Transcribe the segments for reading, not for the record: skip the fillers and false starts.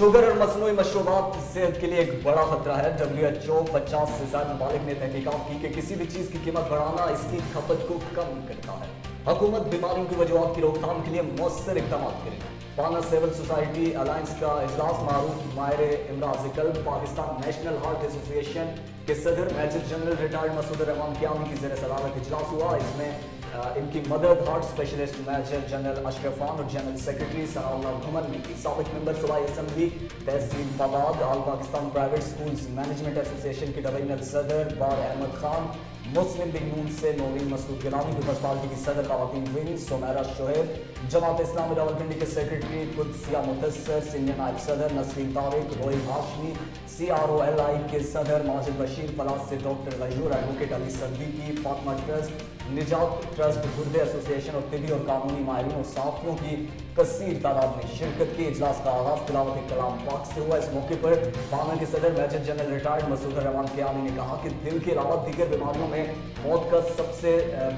Sugar और मसनूई मशरूबात सेहत के लिए एक बड़ा खतरा है। WHO 50 से ज्यादा ममालिक ने तहकीकात की कि किसी भी चीज की कीमत बढ़ाना इसकी खपत को कम करता है। हुकूमत बीमारियों की वजूहात की रोकथाम के लिए मौसर इकदाम करे। पाना सिविल सोसाइटी अलायंस का इजलास मारूफ माहिर इमराज कल्ब पाकिस्तान नेशनल हार्ट एसोसिएशन के सदर major general retired Masood Rehman Qayyumi की ज़ेर सदारत इजलास हुआ। इसमें इनकी मदद heart specialist major general Ashraf Khan और जनरल सेक्रेटरी सनाउल्लाह घुमन ने की। साबिक मेंबर सूबाई असम्बली तहसील Fawad all Pakistan private schools management association के डिवीजनल सदर बार अहमद खान, मुस्लिम लीग नून से नौरीन मसूद गिलानी, पीपल्स पार्टी की सदर खवातीन विंग सुमेरा शोहेब, जमात इस्लामी रावलपिंडी के सेक्रेटरी कुदसिया मुदस्सर, सीनियर नायब सदर नसरीन तारिक, रोहित हाशमी, CROLI के सदर माजिद बशीर, फलास से doctor Gayur, advocate Ali Siddiqui, Fatima trust, निजात ट्रस्ट, गुर्दे एसोसिएशन और तिबी और कानूनी माहिरीन और साथियों की कसीर तादाद में शिरकत की। इजलास का आगाज तिलावत कलाम पाक से हुआ। इस मौके पर पाना के सदर major general retired Masood Rehman Qayyumi ने कहा कि दिल के अलावा दीगर बीमारियों में मौत का सबसे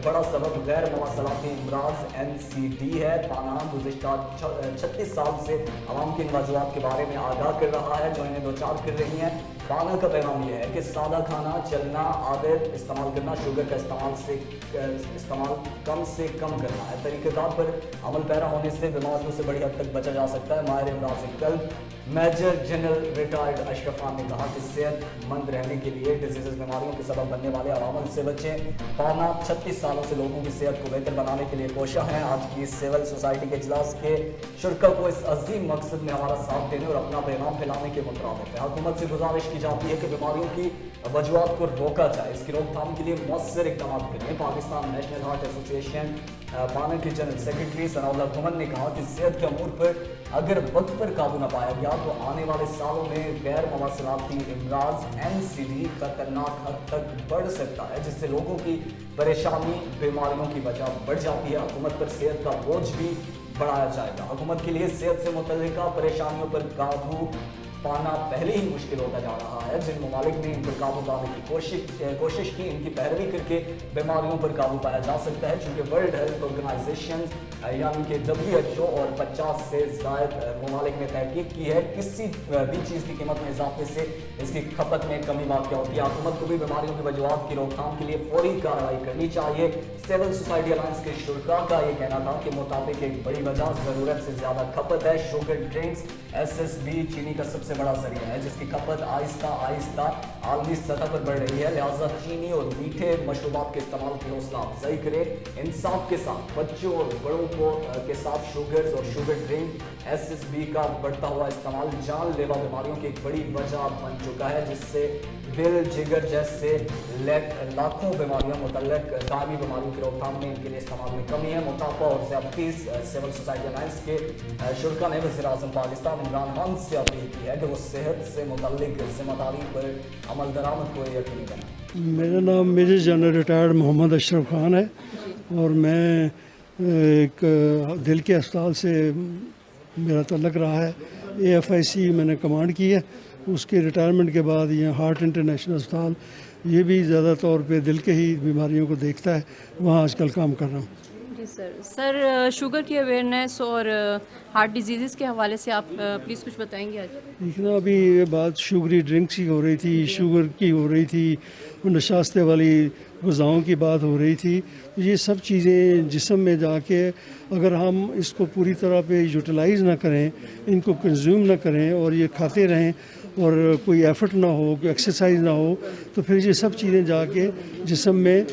बड़ा सबब गैर मवासलाती अमराज NCD है। पाना गुज़िश्ता 36 साल से आवाम की इन वजूहात के बारे में आगाह कर रहा है जो इन्हें दो चार कर रही हैं। पाना का पैगाम यह है कि सादा खाना, चलना, आदत इस्तेमाल करना, शुगर का इस्तेमाल कम से कम करना है। तरीक़ेकार पर अमल पैरा होने से बीमारियों से बड़ी हद तक बचा जा सकता है। माहिर इमराज कल्ब major general retired Ashraf Khan ने कहा कि सेहतमंद रहने के लिए डिजीज़ बीमारियों के सबब बनने वाले अवामल से बचें। पाना 36 सालों से लोगों की सेहत को बेहतर बनाने के लिए कोशा है। आज की सिविल सोसाइटी के इजलास के शुरका को इस अजीम मकसद में हमारा साथ देने और अपना पैगाम फैलाने के मुताबिक है। हुकूमत से गुजारिश की जाती है कि बीमारियों की वजूहात को रोका जाए, इसकी रोकथाम के लिए मौसर इकदाम करें। पाकिस्तान नेशनल हार्ट एसोसिएशन पाना के जनरल सेक्रेटरी सनाउल्लाह घुमन ने कहा कि सेहत के अमूर पर अगर वक्त पर काबू न पाया गया तो आने वाले सालों में गैर मवासलाती अमराज NCD खतरनाक हद तक बढ़ सकता है, जिससे लोगों की परेशानी बीमारियों की वजह बढ़ जाती है। हुकूमत पर सेहत का बोझ भी बढ़ाया जाएगा। हुकूमत के लिए सेहत से मुतल्लिका परेशानियों पर काबू पाना पहले ही मुश्किल होता जा रहा है। जिन ममालिक ने इन पर काबू पाने की कोशिश की, इनकी पैरवी करके बीमारियों पर काबू पाया जा सकता है। चूँकि वर्ल्ड हेल्थ ऑर्गेनाइजेशन यानी कि WHO और 50 से ज़ायद ममालिक ने तहकीक की है किसी भी चीज़ की कीमत में इजाफे से इसकी खपत में कमी वाक़ होती है। हुकूमत को भी बीमारियों की वजूहात की रोकथाम के लिए फौरी कार्रवाई करनी चाहिए। सिविल सोसाइटी अलायंस के शुरा का ये कहना था कि मुताबिक एक बड़ी वजह ज़रूरत से ज़्यादा खपत है। शुगर ड्रिंक्स SSB चीनी का सबसे बड़ा जरिया है जिसकी खपत आहिस्ता आहिस्ता आलमी सतह पर बढ़ रही है। लिहाजा चीनी और मीठे मशरूबात के इस्तेमाल की हौसला अफजाई करे। इंसाफ के साथ बच्चों और बड़ों को के साथ शुगर्स और शुगर ड्रिंक SSB का बढ़ता हुआ इस्तेमाल जानलेवा बीमारियों की एक बड़ी वजह बन चुका है, जिससे दिल जिगर जैसे लाखों बीमारियों मुतल्लिक दामी बीमारियों की रोकथाम में इनके लिए इस्तेमाल में कमी है। मोटापा और ज़्यादती सिविल सोसाइटी अलायंस के शुरा ने वज़ीर आज़म पाकिस्तान इमरान खान से अपील की है कि वो सेहत से मुतल्लिक जिम्मेदारी पर अमल दरामद को यकीनी बनाए। मेरा नाम major general retired Mohammad Ashraf Khan है और मैं एक दिल के अस्पताल से मेरा तल्लक रहा है। AFIC मैंने कमांड की है। उसके रिटायरमेंट के बाद यहाँ हार्ट इंटरनेशनल अस्पताल ये भी ज़्यादा तौर पे दिल के ही बीमारियों को देखता है, वहाँ आजकल काम कर रहा हूँ। जी सर, शुगर की अवेयरनेस और हार्ट डिजीज़ के हवाले से आप प्लीज़ कुछ बताएंगे आज? देखना, अभी ये बात शुगरी ड्रिंक्स की हो रही थी, शुगर की हो रही थी, नशास्ते वाली ग़िज़ाओं की बात हो रही थी। ये सब चीज़ें जिस्म में जाके अगर हम इसको पूरी तरह पे यूटिलाइज़ ना करें, इनको कंज्यूम ना करें और ये खाते रहें और कोई एफ़र्ट ना हो, कोई एक्सरसाइज ना हो, तो फिर ये सब चीज़ें जाके जिस्म में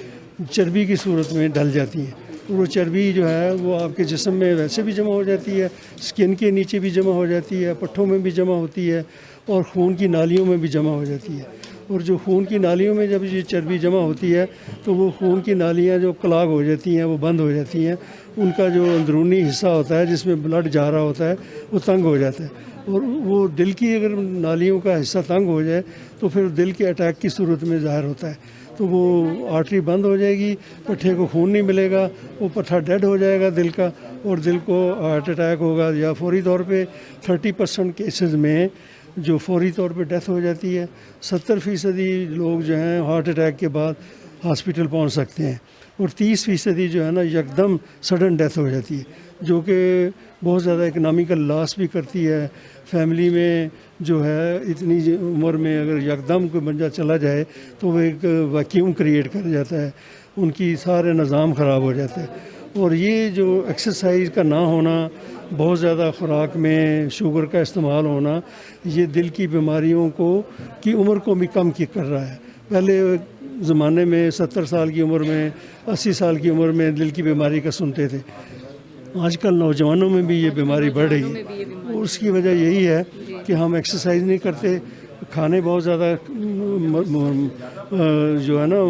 चर्बी की सूरत में ढल जाती हैं। वो चर्बी जो है वो आपके जिस्म में वैसे भी जमा हो जाती है, स्किन के नीचे भी जमा हो जाती है, पट्ठों में भी जमा होती है और खून की नालियों में भी जमा हो जाती है। और जो खून की नालियों में जब ये चर्बी जमा होती है तो वो खून की नालियाँ जो क्लॉग हो जाती हैं, वो बंद हो जाती हैं। उनका जो अंदरूनी हिस्सा होता है जिसमें ब्लड जा रहा होता है वो तंग हो जाता है। और वो दिल की अगर नालियों का हिस्सा तंग हो जाए तो फिर दिल के अटैक की सूरत में ज़ाहिर होता है। तो वो आर्टरी बंद हो जाएगी, पट्ठे को खून नहीं मिलेगा, वो पट्ठा डेड हो जाएगा दिल का और दिल को हार्ट अटैक होगा। या फौरी तौर पे 30% केसेस में जो फौरी तौर पे डेथ हो जाती है। 70% लोग जो हैं हार्ट अटैक के बाद हॉस्पिटल पहुंच सकते हैं और 30% जो है ना यकदम सडन डेथ हो जाती है, जो कि बहुत ज़्यादा इकनॉमिकल लॉस भी करती है। फैमिली में जो है इतनी उम्र में अगर यकदम कोई बंदा चला जाए तो वो एक वैक्यूम क्रिएट कर जाता है, उनकी सारे निज़ाम ख़राब हो जाता है। और ये जो एक्सरसाइज का ना होना, बहुत ज़्यादा खुराक में शुगर का इस्तेमाल होना, ये दिल की बीमारियों की उम्र को भी कम कर रहा है। पहले ज़माने में 70 साल की उम्र में, 80 साल की उम्र में दिल की बीमारी का सुनते थे। आजकल नौजवानों में भी ये बीमारी बढ़ रही है। और उसकी वजह यही है कि हम एक्सरसाइज नहीं करते, खाने बहुत ज़्यादा जो है ना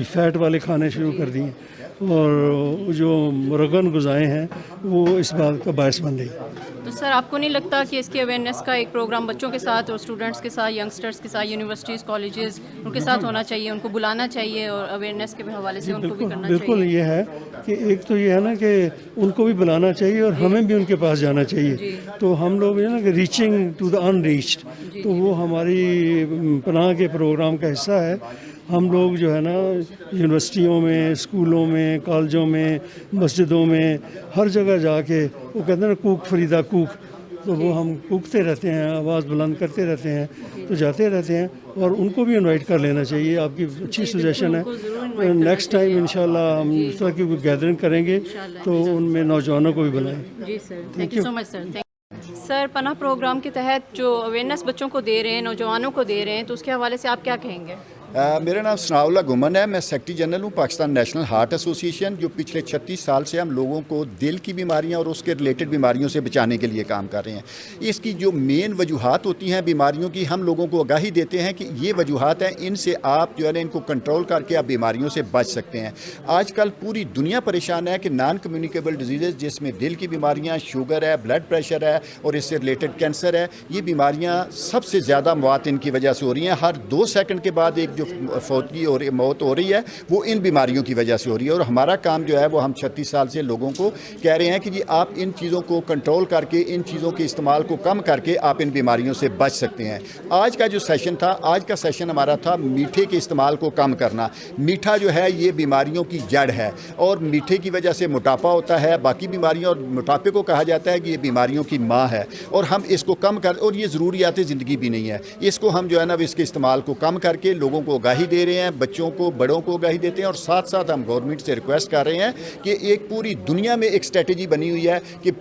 फैट वाले खाने शुरू कर दिए, और जो मुरगन गुज़ाएँ हैं वो इस बात का बायस बन रही। तो सर आपको नहीं लगता कि इसकी अवेयरनेस का एक प्रोग्राम बच्चों के साथ और स्टूडेंट्स के साथ, यंगस्टर्स के साथ, यूनिवर्सिटीज़, कॉलेजेस, उनके साथ होना चाहिए, उनको बुलाना चाहिए और अवेयरनेस के हवाले से उनको भी करना चाहिए? बिल्कुल ये है कि एक तो ये है ना कि उनको भी बुलाना चाहिए और हमें भी उनके पास जाना चाहिए। तो हम लोग है ना कि रीचिंग टू द अनरीच्ड, तो वो हमारी पनाह के प्रोग्राम का हिस्सा है। हम लोग जो है ना यूनिवर्सिटियों में, स्कूलों में, कॉलेजों में, मस्जिदों में, हर जगह जाके, वो कहते हैं ना कूक फरीदा कूक, तो वो हम कूकते रहते हैं, आवाज़ बुलंद करते रहते हैं, तो जाते रहते हैं। और उनको भी इनवाइट कर लेना चाहिए। आपकी अच्छी सजेशन है। नेक्स्ट टाइम इंशाल्लाह हम इस तरह की गैदरिंग करेंगे तो उनमें नौजवानों को भी बुलाएं। जी sir, thank you so much sir. Sir Panah programme के तहत जो अवेयरनेस बच्चों को दे रहे हैं, नौजवानों को दे रहे हैं, तो उसके हवाले से आप क्या कहेंगे? मेरा नाम सनाउल्लाह गुमन है। मैं सेक्रेटरी जनरल हूँ पाकिस्तान नेशनल हार्ट एसोसिएशन, जो पिछले 36 साल से हम लोगों को दिल की बीमारियाँ और उसके रिलेटेड बीमारियों से बचाने के लिए काम कर रहे हैं। इसकी जो मेन वजूहात होती हैं बीमारियों की, हम लोगों को आगाही देते हैं कि ये वजूहात हैं, इनसे आप जो है ना इनको कंट्रोल करके आप बीमारियों से बच सकते हैं। आजकल पूरी दुनिया परेशान है कि नॉन कम्युनिकेबल डिजीज़, जिसमें दिल की बीमारियाँ, शुगर है, ब्लड प्रेशर है और इससे रिलेटेड कैंसर है, ये बीमारियाँ सबसे ज़्यादा मौत इनकी वजह से हो रही हैं। हर 2 सेकंड के बाद एक जो फौतगी और मौत हो रही है वो इन बीमारियों की वजह से हो रही है। और हमारा काम जो है वो हम 36 साल से लोगों को कह रहे हैं कि जी आप इन चीज़ों को कंट्रोल करके, इन चीज़ों के इस्तेमाल को कम करके आप इन बीमारियों से बच सकते हैं। आज का जो सेशन था, आज का सेशन हमारा था मीठे के इस्तेमाल को कम करना। मीठा जो है ये बीमारियों की जड़ है और मीठे की वजह से मोटापा होता है, बाकी बीमारियाँ, और मोटापे को कहा जाता है कि ये बीमारियों की माँ है। और हम इसको कम कर, और ये ज़रूरियात ज़िंदगी भी नहीं है, इसको हम जो है ना इसके इस्तेमाल को कम करके लोगों को आगाही दे रहे हैं, बच्चों को, बड़ों को आगाही देते हैं। और साथ साथ हम गवर्नमेंट से रिक्वेस्ट कर रहे हैं कि एक पूरी दुनिया में एक स्ट्रेटजी बनी हुई है कि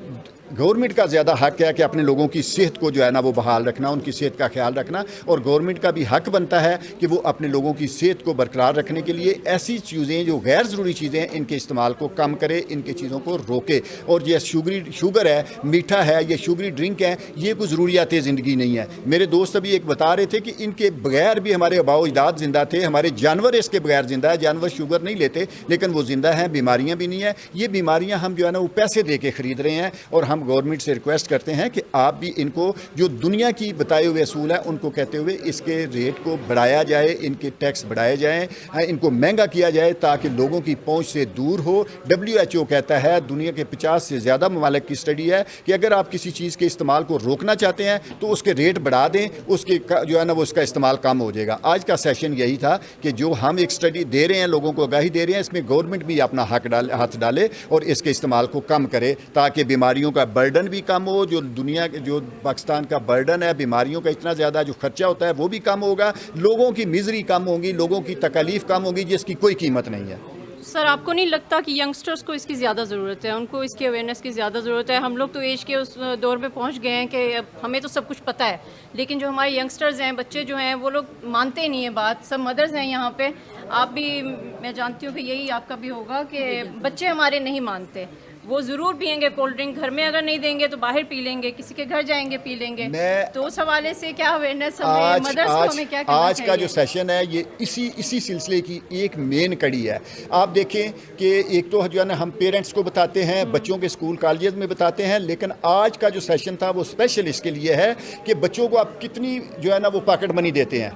गवर्नमेंट का ज़्यादा हक है कि अपने लोगों की सेहत को जो है ना वो बहाल रखना, उनकी सेहत का ख्याल रखना। और गवर्नमेंट का भी हक बनता है कि वो अपने लोगों की सेहत को बरकरार रखने के लिए ऐसी चीज़ें जो गैर ज़रूरी चीज़ें हैं इनके इस्तेमाल को कम करे, इनके चीज़ों को रोके। और ये शुगर है, मीठा है, ये शुगरी ड्रिंक है, ये कोई ज़रूरियात ज़िंदगी नहीं है। मेरे दोस्त अभी एक बता रहे थे कि इनके बगैर भी हमारे आबाओ अजदाद ज़िंदा थे, हमारे जानवर इसके बगैर ज़िंदा है। जानवर शुगर नहीं लेते लेकिन वो ज़िंदा हैं, बीमारियाँ भी नहीं है। ये बीमारियाँ हम जो है ना वो पैसे दे के ख़रीद रहे हैं। और हम गवर्नमेंट से रिक्वेस्ट करते हैं कि आप भी इनको जो दुनिया की बताए हुए असूल है उनको कहते हुए इसके रेट को बढ़ाया जाए, इनके टैक्स बढ़ाए जाएं, इनको महंगा किया जाए ताकि लोगों की पहुंच से दूर हो। WHO कहता है, दुनिया के 50 से ज़्यादा ममालिक की स्टडी है कि अगर आप किसी चीज़ के इस्तेमाल को रोकना चाहते हैं तो उसके रेट बढ़ा दें, उसके जो है ना वो उसका इस्तेमाल कम हो जाएगा। आज का सेशन यही था कि जो हम एक स्टडी दे रहे हैं, लोगों को आगाही दे रहे हैं, इसमें गवर्नमेंट भी अपना हाथ डाले और इसके इस्तेमाल को कम करे ताकि बीमारियों का बर्डन भी कम हो। जो दुनिया के, जो पाकिस्तान का बर्डन है, बीमारियों का इतना ज़्यादा जो खर्चा होता है वो भी कम होगा, लोगों की मिजरी कम होगी, लोगों की तकलीफ कम होगी जिसकी कोई कीमत नहीं है। सर आपको नहीं लगता कि यंगस्टर्स को इसकी ज़्यादा ज़रूरत है, उनको इसकी अवेयरनेस की ज़्यादा ज़रूरत है? हम लोग तो एज के उस दौर पे पहुंच गए हैं कि हमें तो सब कुछ पता है, लेकिन जो हमारे यंगस्टर्स हैं, बच्चे जो हैं, वो लोग मानते नहीं है बात। सब मदर्स हैं यहाँ पे, आप भी, मैं जानती हूँ कि यही आपका भी होगा कि बच्चे हमारे नहीं मानते। वो ज़रूर पियेंगे कोल्ड ड्रिंक, घर में अगर नहीं देंगे तो बाहर पी लेंगे, किसी के घर जाएंगे पी लेंगे। तो उस हवाले से क्या अवेयरनेस हमें, मदर्स को हमें क्या करना आज का जो सेशन है ये इसी सिलसिले की एक मेन कड़ी है। आप देखें कि एक तो जो है ना हम पेरेंट्स को बताते हैं, बच्चों के स्कूल कॉलेजेस में बताते हैं, लेकिन आज का जो सेशन था वो स्पेशल इसके लिए है कि बच्चों को आप कितनी जो है ना वो पॉकेट मनी देते हैं,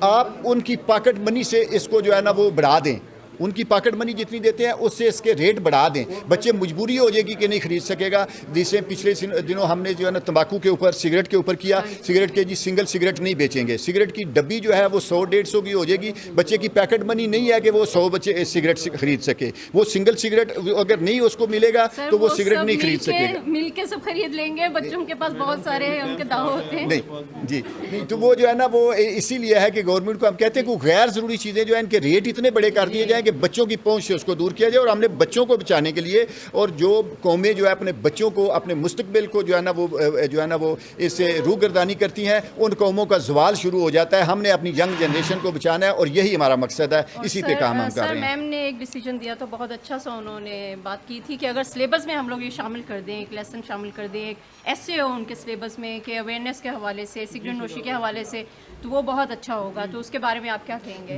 आप उनकी पॉकेट मनी से इसको जो है ना वो बढ़ा दें, ان کی پاکٹ منی جتنی دیتے ہیں اس سے اس کے ریٹ بڑھا دیں. بچے مجبوری ہو جائے گی کہ نہیں خرید سکے گا. جسے پچھلے دنوں ہم نے جو ہے نا تمباکو کے اوپر سگریٹ کے اوپر کیا, سگریٹ کے جی سنگل سگریٹ نہیں بیچیں گے, سگریٹ کی ڈبی جو ہے وہ 100-150 کی ہو جائے گی. بچے کی پیکٹ منی نہیں ہے کہ وہ 100 بچے سگریٹ خرید سکے. وہ سنگل سگریٹ اگر نہیں اس کو ملے گا تو وہ سگریٹ نہیں خرید سکے گا. مل کے سب خرید لیں گے, بچوں کے پاس بہت سارے ہیں, ان کے دعوے ہوتے ہیں. نہیں جی, تو وہ جو ہے نا وہ اسی لیے ہے کہ گورنمنٹ کو ہم کہتے ہیں کہ غیر ضروری چیزیں جو ہیں ان کے ریٹ اتنے بڑے کر دیے جائیں کہ بچوں کی پہنچ سے اس کو دور کیا جائے. اور ہم نے بچوں کو بچانے کے لیے, اور جو قومیں جو ہے اپنے بچوں کو اپنے مستقبل کو جو ہے نا وہ اس سے روگردانی کرتی ہیں, ان قوموں کا زوال شروع ہو جاتا ہے. ہم نے اپنی ینگ جنریشن کو بچانا ہے اور یہی ہمارا مقصد ہے, اسی پہ کام ہم کر رہے ہیں. میم نے ایک ڈیسیجن دیا تو بہت اچھا سا انہوں نے بات کی تھی کہ اگر سلیبس میں ہم لوگ یہ شامل کر دیں, ایک لیسن شامل کر دیں, ایک ایسے ہو ان کے سلیبس میں کہ اویئرنیس کے حوالے سے, سگریٹ نوشی کے حوالے سے, تو وہ بہت اچھا ہوگا. تو اس کے بارے میں آپ کیا کہیں گے؟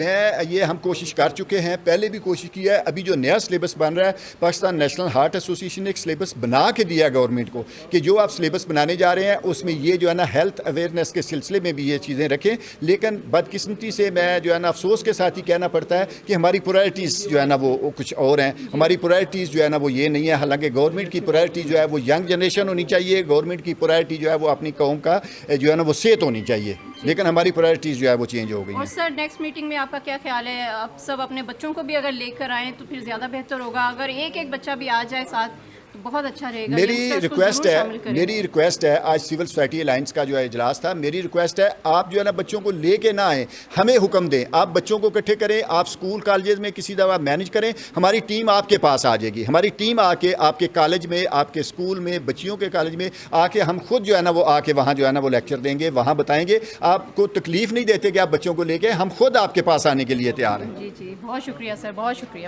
یہ ہم کوشش کر چکے ہیں, پہلے بھی کوشش کی ہے. ابھی جو نیا سلیبس بن رہا ہے, پاکستان نیشنل ہارٹ ایسوسیشن نے ایک سلیبس بنا کے دیا گورنمنٹ کو کہ جو آپ سلیبس بنانے جا رہے ہیں اس میں یہ جو ہے نا ہیلتھ اویئرنیس کے سلسلے میں بھی یہ چیزیں رکھیں. لیکن بدقسمتی سے میں جو ہے نا افسوس کے ساتھ ہی کہنا پڑتا ہے کہ ہماری پرائرٹیز جو ہے نا وہ کچھ اور ہیں. ہماری پرائرٹیز جو ہے نا وہ یہ نہیں ہے. حالانکہ گورنمنٹ کی پرائرٹی جو ہے وہ ینگ جنریشن ہونی چاہیے, گورنمنٹ کی پرائرٹی جو ہے وہ اپنی قوم کا جو ہے نا وہ صحت ہونی چاہیے, لیکن ہماری پرائرٹیز جو ہے وہ چینج ہو گئی ہیں. اور سر نیکسٹ میٹنگ میں آپ کا کیا خیال ہے؟ آپ سب اپنے بچوں کو بھی اگر لے کر آئیں تو پھر زیادہ بہتر ہوگا. اگر ایک بچہ بھی آ جائے ساتھ تو بہت اچھا رہے گا. میری ریکویسٹ ہے, آج سول سوسائٹی الائنس کا جو ہے اجلاس تھا, میری ریکویسٹ ہے آپ جو ہے نا بچوں کو لے کے نہ آئیں, ہمیں حکم دیں, آپ بچوں کو اکٹھے کریں, آپ اسکول کالجز میں کسی دفعہ مینیج کریں, ہماری ٹیم آپ کے پاس آ جائے گی. ہماری ٹیم آ کے آپ کے کالج میں, آپ کے اسکول میں, بچیوں کے کالج میں آ کے ہم خود جو ہے نا وہ آ کے وہاں جو ہے نا وہ لیکچر دیں گے, وہاں بتائیں گے. آپ کو تکلیف نہیں دیتے کہ آپ بچوں کو لے کے, ہم خود آپ کے پاس آنے کے لیے تیار ہیں. جی بہت شکریہ سر, بہت شکریہ.